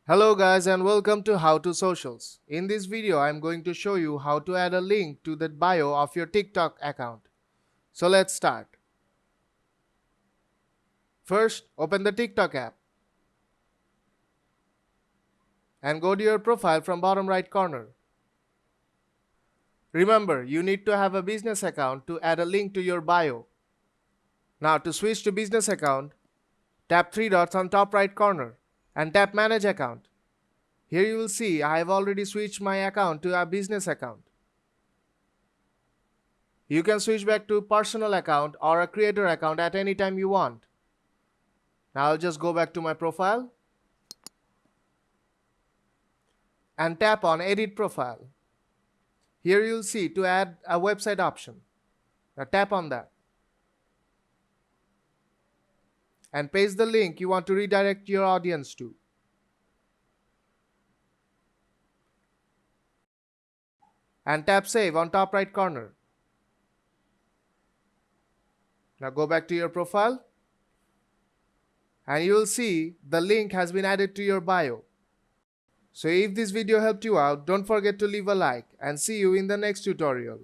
Hello guys and welcome to How to Socials. In this video I am going to show you how to add a link to the bio of your TikTok account. So let's start. First, open the TikTok app and go to your profile from bottom right corner. Remember, you need to have a business account to add a link to your bio. Now to switch to business account, tap three dots on top right corner and tap manage account. Here you will see I have already switched my account to a business account. You can switch back to personal account or a creator account at any time you want. Now I'll just go back to my profile and tap on edit profile. Here you'll see to add a website option. Now tap on that and paste the link you want to redirect your audience to. And tap save on top right corner. Now go back to your profile and you will see the link has been added to your bio. So if this video helped you out, don't forget to leave a like and see you in the next tutorial.